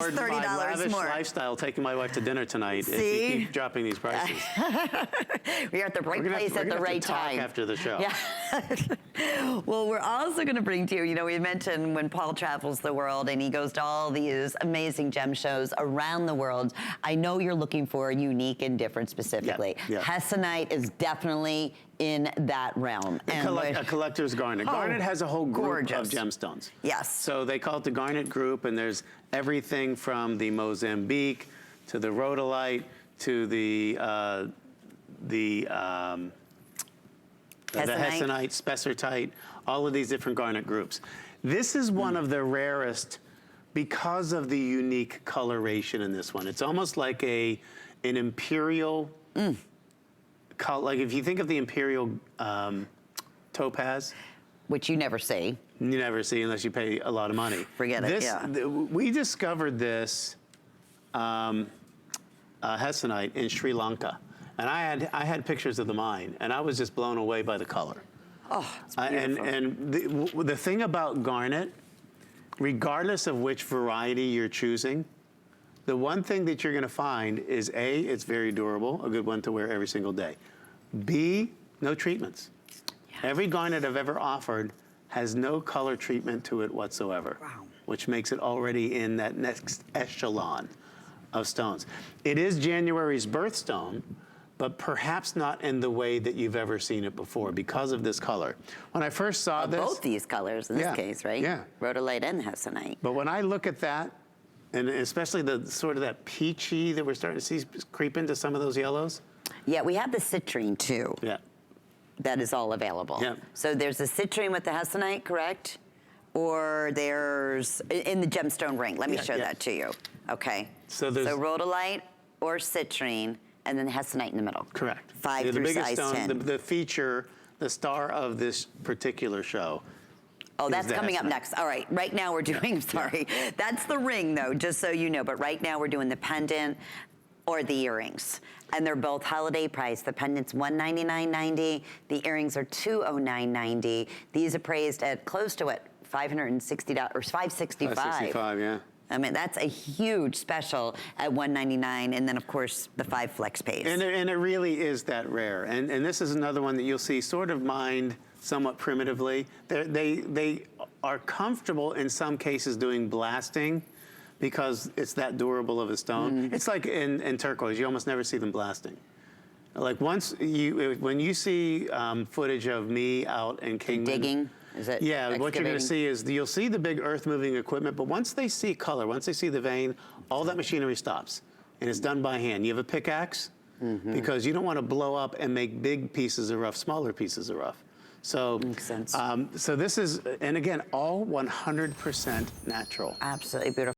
$30 my lavish more. lifestyle, taking my wife to dinner tonight. See? If you keep dropping these prices. We're at the right place at the right time. After the show. Yeah. Well, we're also going to bring to you, you know, we mentioned when Paul travels the world and he goes to all these amazing gem shows around the world. I know you're looking for unique and different specifically. Yeah. Hessonite is definitely in that realm. A collector's garnet. Garnet has a whole group of gemstones. Yes. So they call it the garnet group, and there's everything from the Mozambique to the Rhodolite to the Hessonite, Spessartite, all of these different garnet groups. This is one of the rarest because of the unique coloration in this one. It's almost like an imperial, like if you think of the imperial topaz. Which you never see. You never see unless you pay a lot of money. Forget it, yeah. We discovered this Hessonite in Sri Lanka. And I had pictures of the mine, and I was just blown away by the color. Oh, it's beautiful. And the thing about garnet, regardless of which variety you're choosing, the one thing that you're gonna find is A, it's very durable, a good one to wear every single day. B, no treatments. Yes. Every garnet I've ever offered has no color treatment to it whatsoever, which makes it already in that next echelon of stones. It is January's birthstone, but perhaps not in the way that you've ever seen it before because of this color. When I first saw this— both these colors in this case, right? Yeah. Rhodolite and Hessonite. But when I look at that, and especially the sort of that peachy that we're starting to see creep into some of those yellows. Yeah, we have the citrine too. Yeah. That is all available. Yeah. So there's a citrine with the Hessonite, correct? Or there's, in the gemstone ring, let me show that to you. Okay. So Rhodolite or citrine, and then Hessonite in the middle. Correct. 5 through size 10. The feature, the star of this particular show. Oh, that's coming up next. All right, right now we're doing, that's the ring though, just so you know, but right now we're doing the pendant or the earrings. And they're both holiday price. The pendant's $199.90, the earrings are $209.90. These are appraised at close to what, $560 or $565. $565, yeah. I mean, that's a huge special at $199, and then of course the 5 flex pays. And it really is that rare. And this is another one that you'll see sort of mined somewhat primitively. They are comfortable in some cases doing blasting because it's that durable of a stone. It's like in turquoise, you almost never see them blasting. Like when you see footage of me out in Kingman. Digging? Is it what you're gonna see is you'll see the big earth moving equipment, but once they see color, once they see the vein, all that machinery stops. And it's done by hand. You have a pickaxe because you don't wanna blow up and make big pieces of rough, smaller pieces of rough. So, makes sense. So this is, and again, all 100% natural. Absolutely beautiful.